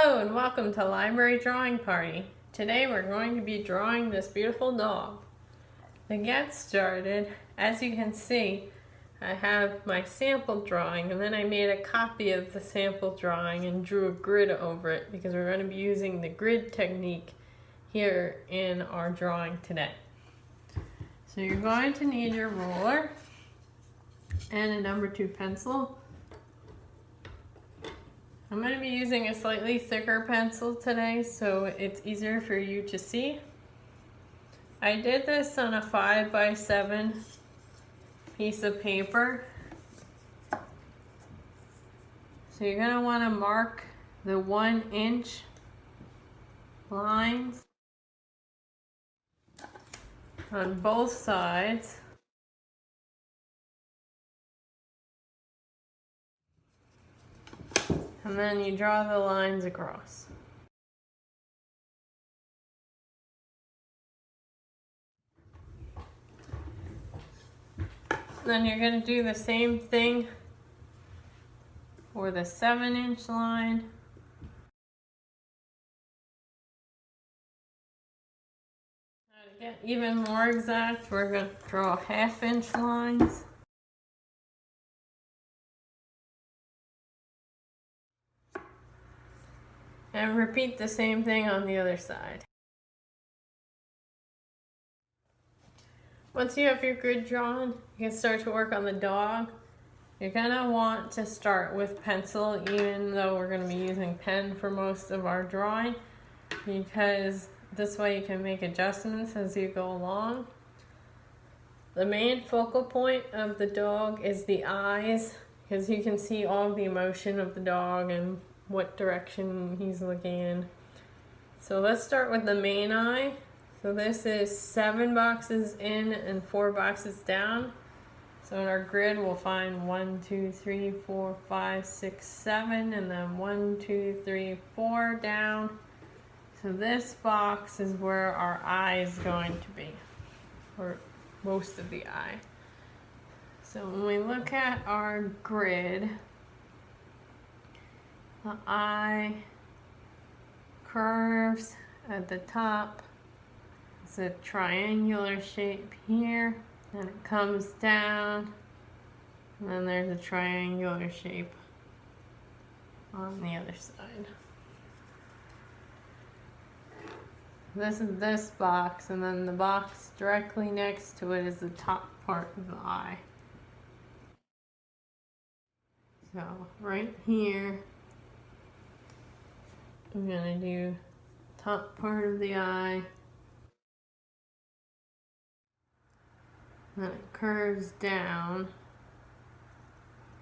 Hello and welcome to Library Drawing Party. Today we're going to be drawing this beautiful dog. To get started, as you can see, I have my sample drawing and then I made a copy of the sample drawing and drew a grid over it because we're going to be using the grid technique here in our drawing today. So you're going to need your ruler and a number 2 pencil. I'm going to be using a slightly thicker pencil today so it's easier for you to see. I did this on a 5x7 piece of paper. So you're going to want to mark the 1-inch lines on both sides. And then you draw the lines across. Then you're going to do the same thing for the 7-inch line. Now to get even more exact, we're going to draw 1/2-inch lines. And repeat the same thing on the other side. Once you have your grid drawn, you can start to work on the dog. You're gonna want to start with pencil, even though we're gonna be using pen for most of our drawing, because this way you can make adjustments as you go along. The main focal point of the dog is the eyes, because you can see all the emotion of the dog and what direction he's looking in. So let's start with the main eye. So this is 7 boxes in and 4 boxes down. So in our grid we'll find 1, 2, 3, 4, 5, 6, 7, and then 1, 2, 3, 4 down. So this box is where our eye is going to be, or most of the eye. So when we look at our grid, the eye curves at the top. It's a triangular shape here, and it comes down, and then there's a triangular shape on the other side. This is this box, and then the box directly next to it is the top part of the eye. So right here, I'm gonna do top part of the eye. Then it curves down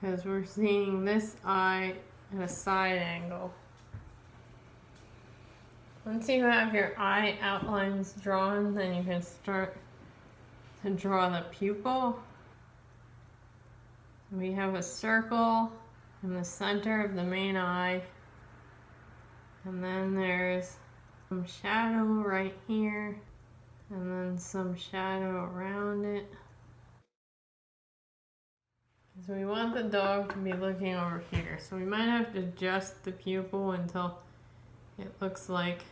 because we're seeing this eye at a side angle. Once you have your eye outlines drawn, then you can start to draw the pupil. We have a circle in the center of the main eye. And then there's some shadow right here, and then some shadow around it. So we want the dog to be looking over here. So we might have to adjust the pupil until it looks like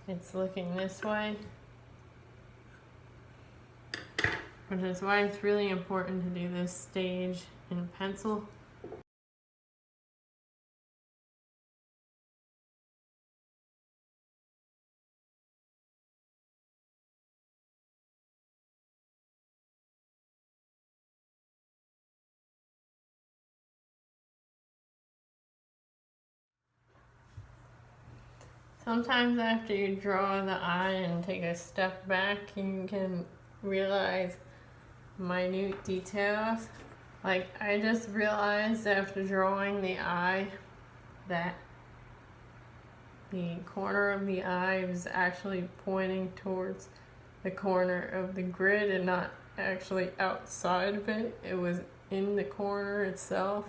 it's looking this way. Which is why it's really important to do this stage in pencil. Sometimes after you draw the eye and take a step back, you can realize minute details. Like I just realized after drawing the eye that the corner of the eye was actually pointing towards the corner of the grid and not actually outside of it. It was in the corner itself.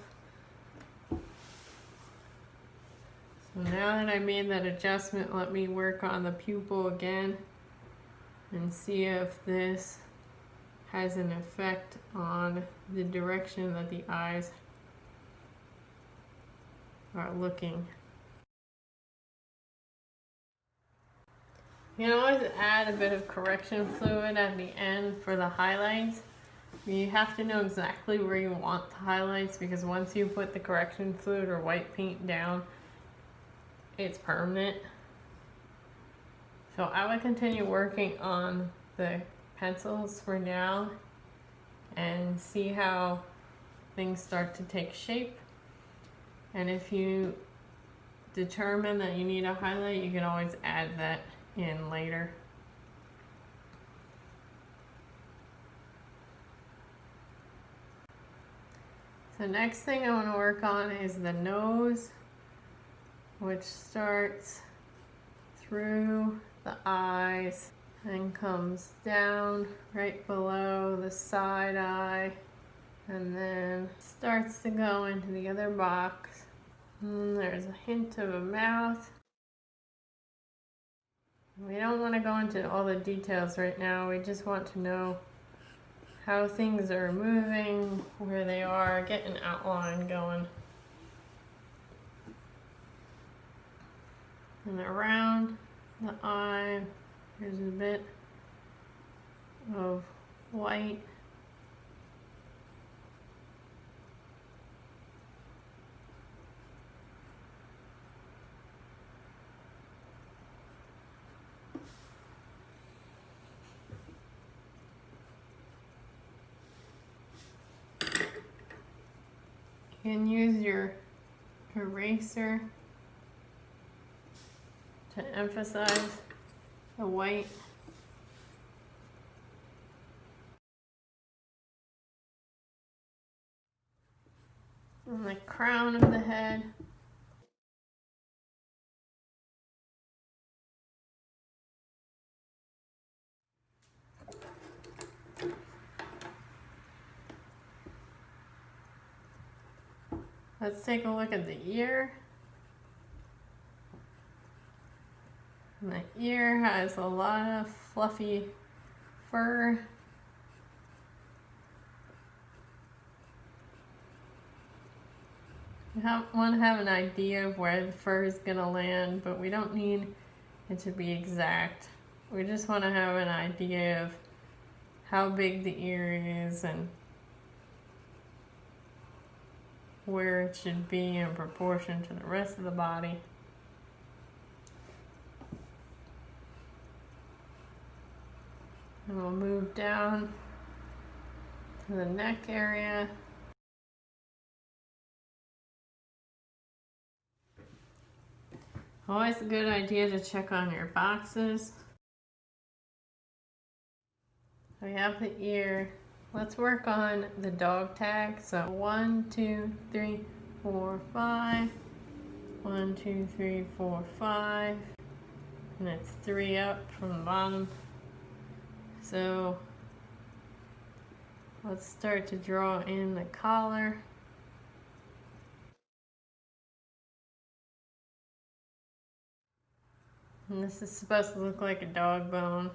So now that I made that adjustment, let me work on the pupil again and see if this has an effect on the direction that the eyes are looking. You can always add a bit of correction fluid at the end for the highlights. You have to know exactly where you want the highlights, because once you put the correction fluid or white paint down, it's permanent. So I would continue working on the pencils for now and see how things start to take shape. And if you determine that you need a highlight, you can always add that in later. So next thing I want to work on is the nose, which starts through the eyes and comes down right below the side eye, and then starts to go into the other box. And there's a hint of a mouth. We don't want to go into all the details right now. We just want to know how things are moving, where they are, get an outline going. And around the eye, there's a bit of white. You can use your eraser to emphasize the white. On the crown of the head. Let's take a look at the ear. And the ear has a lot of fluffy fur. You want to have an idea of where the fur is going to land, but we don't need it to be exact. We just want to have an idea of how big the ear is and where it should be in proportion to the rest of the body. And we'll move down to the neck area. Always a good idea to check on your boxes. So we have the ear. Let's work on the dog tag. So 1, 2, 3, 4, 5. 1, 2, 3, 4, 5. And it's 3 up from the bottom. So let's start to draw in the collar. And this is supposed to look like a dog bone.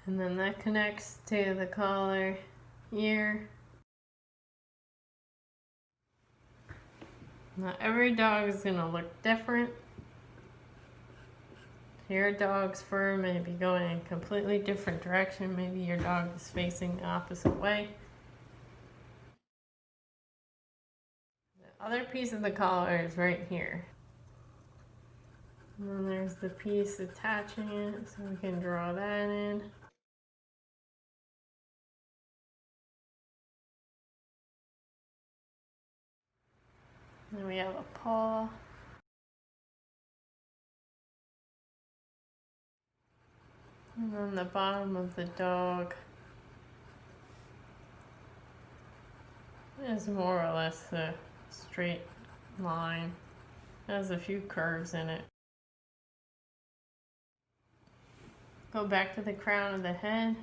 And then that connects to the collar here. Now every dog is going to look different. Your dog's fur may be going in a completely different direction. Maybe your dog is facing the opposite way. The other piece of the collar is right here. And then there's the piece attaching it, so we can draw that in. Then we have a paw. And then the bottom of the dog is more or less a straight line. It has a few curves in it. Go back to the crown of the head.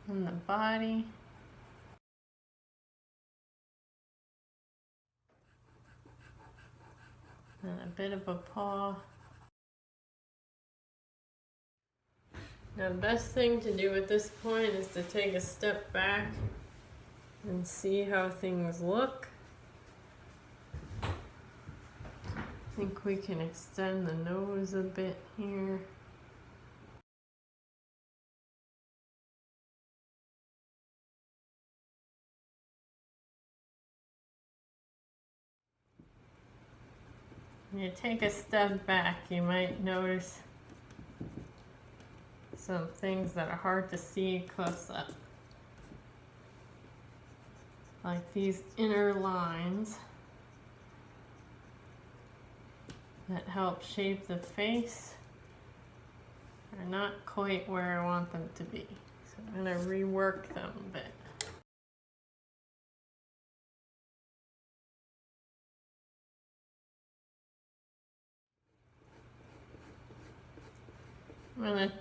And the body. And a bit of a paw. Now the best thing to do at this point is to take a step back and see how things look. I think we can extend the nose a bit here. When you take a step back, you might notice some things that are hard to see close up. Like these inner lines that help shape the face are not quite where I want them to be. So I'm going to rework them a bit. I'm going to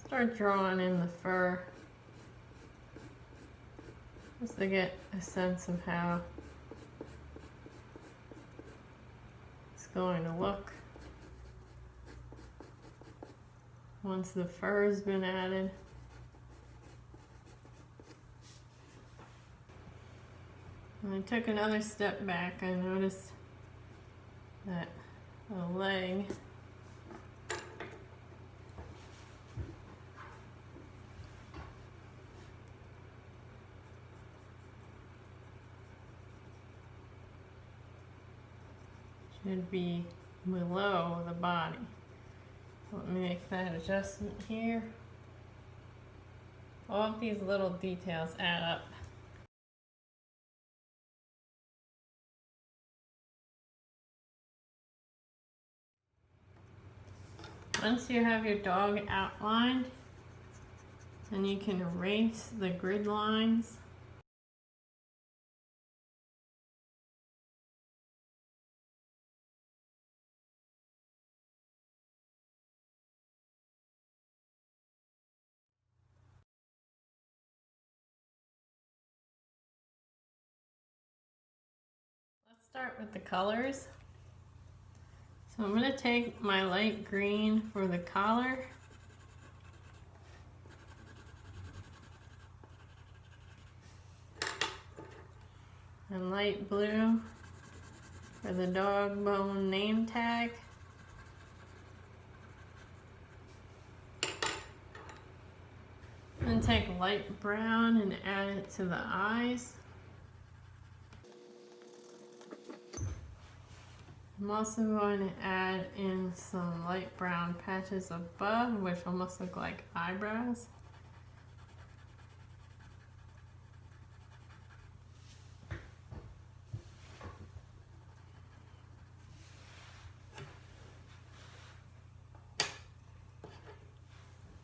start drawing in the fur just to get a sense of how it's going to look once the fur has been added. When I took another step back, I noticed that the leg should be below the body. Let me make that adjustment here. All of these little details add up. Once you have your dog outlined, then you can erase the grid lines. Let's start with the colors. So I'm going to take my light green for the collar. And light blue for the dog bone name tag. And take light brown and add it to the eyes. I'm also going to add in some light brown patches above, which almost look like eyebrows.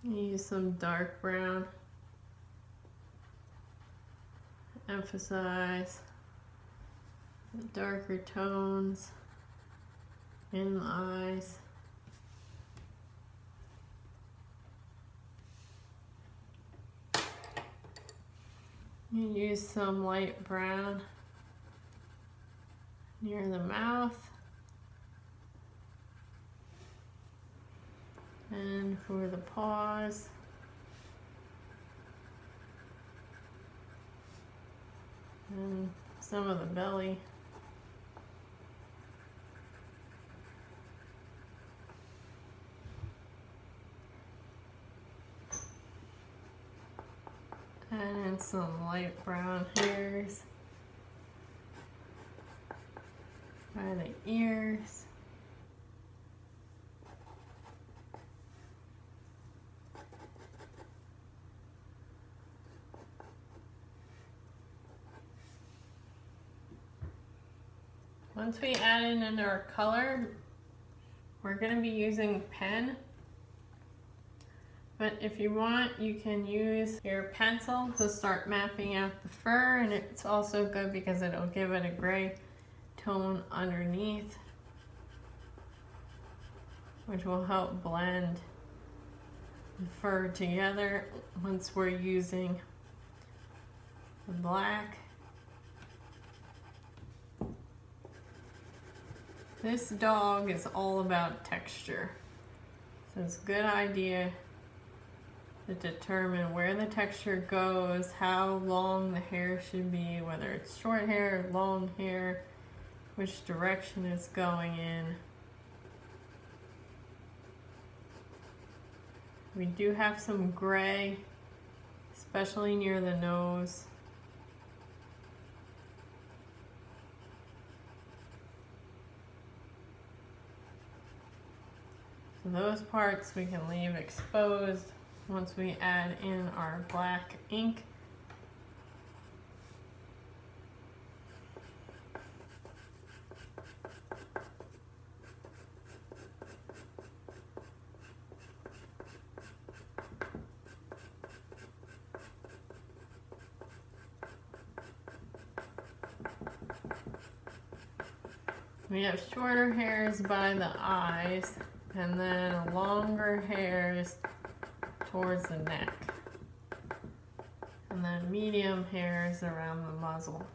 Use some dark brown. Emphasize the darker tones in the eyes. You use some light brown near the mouth. And for the paws, and some of the belly. Add in some light brown hairs by the ears. Once we add in our color, we're going to be using pen. But if you want, you can use your pencil to start mapping out the fur, and it's also good because it'll give it a gray tone underneath, which will help blend the fur together once we're using the black. This dog is all about texture, so it's a good idea to determine where the texture goes, how long the hair should be, whether it's short hair, long hair, which direction it's going in. We do have some gray, especially near the nose. So those parts we can leave exposed once we add in our black ink. We have shorter hairs by the eyes and then longer hairs towards the neck. And then medium hairs around the muzzle.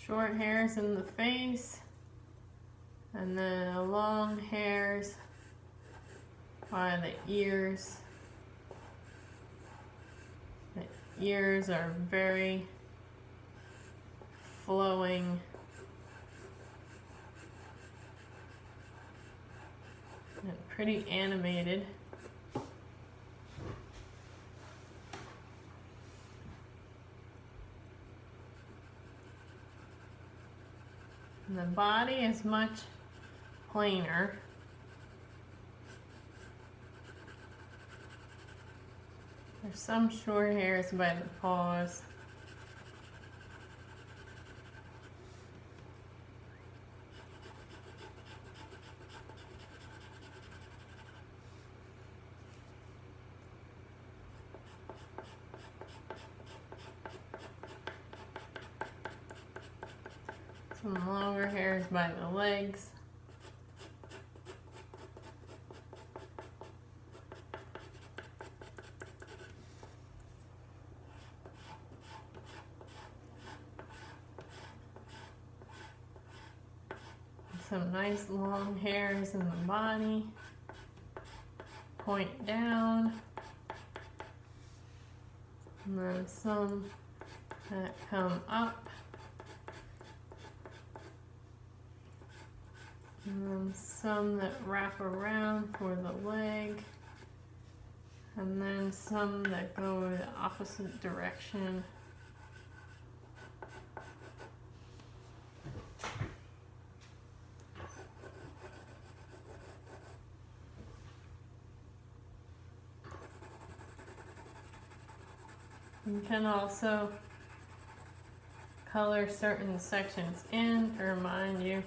Short hairs in the face and then long hairs by the ears. The ears are very flowing. And pretty animated. And the body is much plainer. There's some short hairs by the paws. Some longer hairs by the legs. Some nice long hairs in the body. Point down. And then some that come up. And then some that wrap around for the leg. And then some that go the opposite direction. You can also color certain sections in to remind you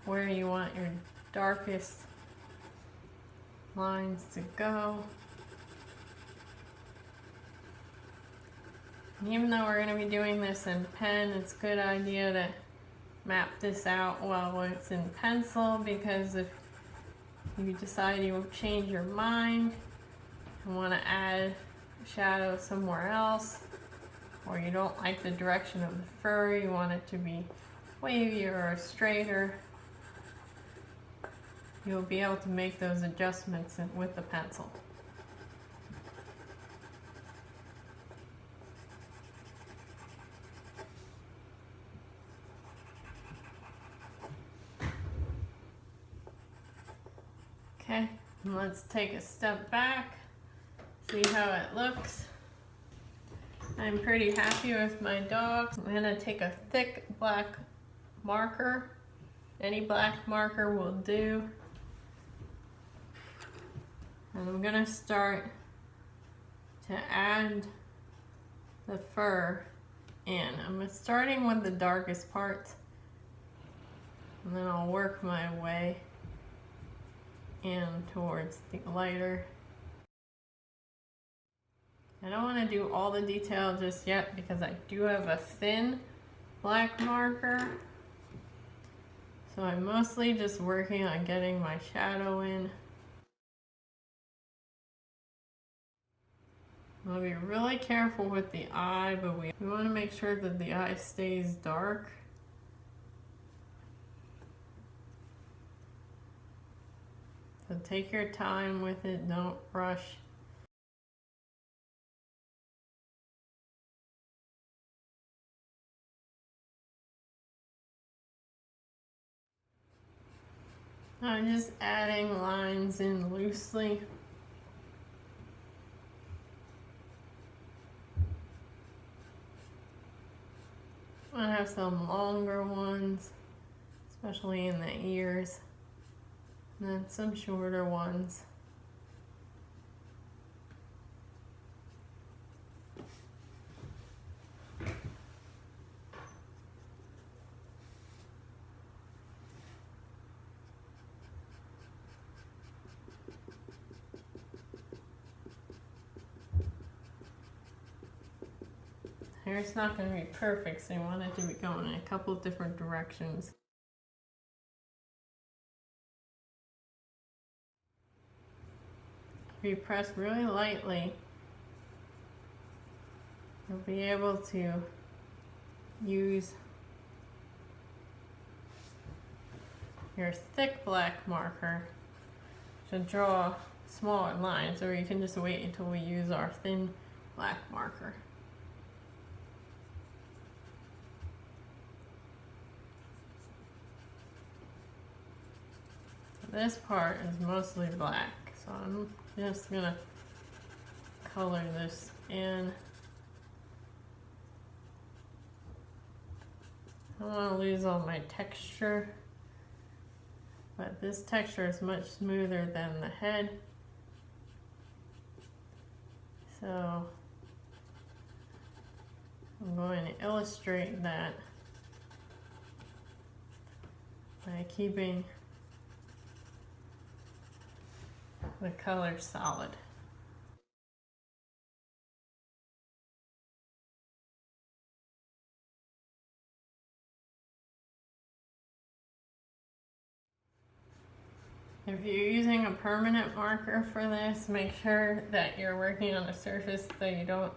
where you want your darkest lines to go. And even though we're going to be doing this in pen, it's a good idea to map this out while it's in pencil, because if you decide you change your mind and want to add shadow somewhere else, or you don't like the direction of the fur, you want it to be wavier or straighter, you'll be able to make those adjustments with the pencil. Okay, and let's take a step back, see how it looks. I'm pretty happy with my dog. I'm gonna take a thick black marker. Any black marker will do. And I'm gonna start to add the fur in. I'm starting with the darkest parts, and then I'll work my way in towards the lighter. I don't want to do all the detail just yet because I do have a thin black marker. So I'm mostly just working on getting my shadow in. I'll be really careful with the eye, but we want to make sure that the eye stays dark. So take your time with it, don't rush. I'm just adding lines in loosely. I have some longer ones, especially in the ears, and then some shorter ones. Hair's not going to be perfect, so you want it to be going in a couple different directions. If you press really lightly, you'll be able to use your thick black marker to draw smaller lines, or you can just wait until we use our thin black marker. This part is mostly black, so I'm just gonna color this in. I don't want to lose all my texture, but this texture is much smoother than the head. So I'm going to illustrate that by keeping the color solid. If you're using a permanent marker for this, make sure that you're working on a surface that you don't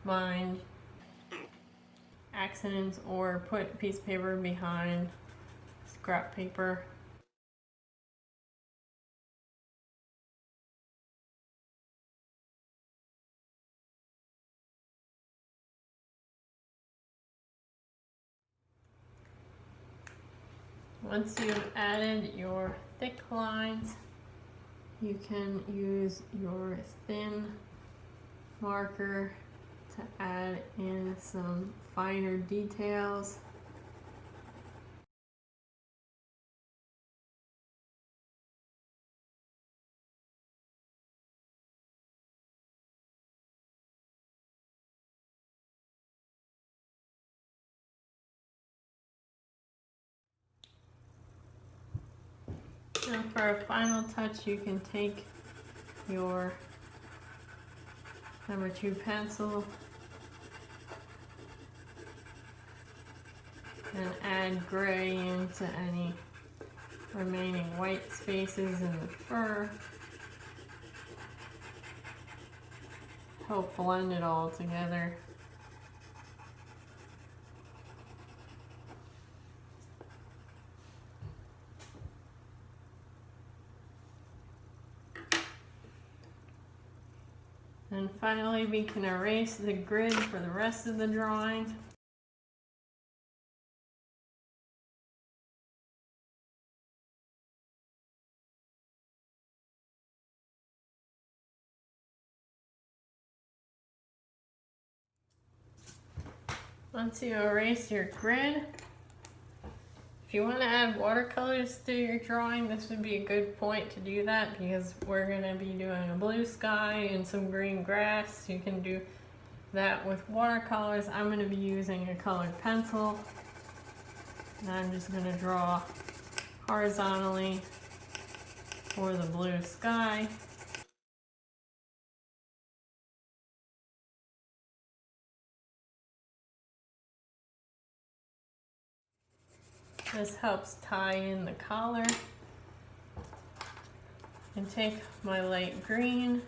mind accidents, or put a piece of paper behind scrap paper. Once you've added your thick lines, you can use your thin marker to add in some finer details. And for a final touch, you can take your number 2 pencil and add gray into any remaining white spaces in the fur. Help blend it all together. And finally, we can erase the grid for the rest of the drawing. Once you erase your grid, if you want to add watercolors to your drawing, this would be a good point to do that, because we're going to be doing a blue sky and some green grass. You can do that with watercolors. I'm going to be using a colored pencil, and I'm just going to draw horizontally for the blue sky. This helps tie in the collar. And take my light green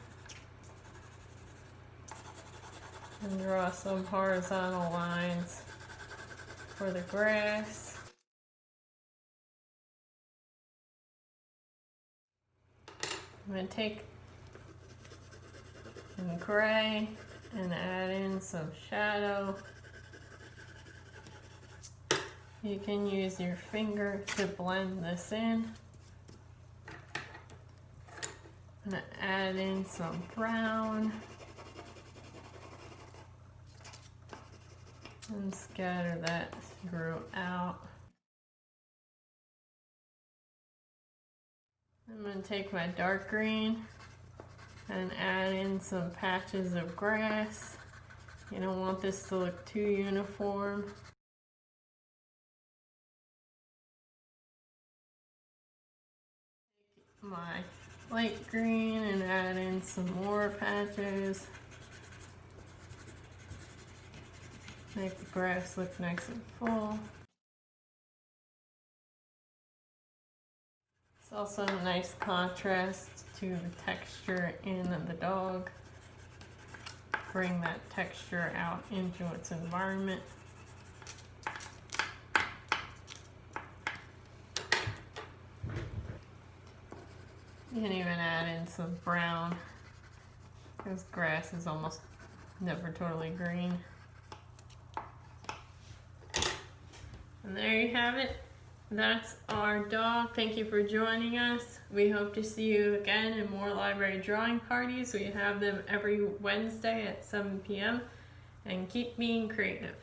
and draw some horizontal lines for the grass. I'm going to take some gray and add in some shadow. You can use your finger to blend this in. I'm going to add in some brown and scatter that throughout. I'm going to take my dark green and add in some patches of grass. You don't want this to look too uniform. Take my light green and add in some more patches. Make the grass look nice and full. It's also a nice contrast to the texture in the dog. Bring that texture out into its environment. You can even add in some brown, because grass is almost never totally green. And there you have it. That's our dog. Thank you for joining us. We hope to see you again in more library drawing parties. We have them every Wednesday at 7 p.m. And keep being creative.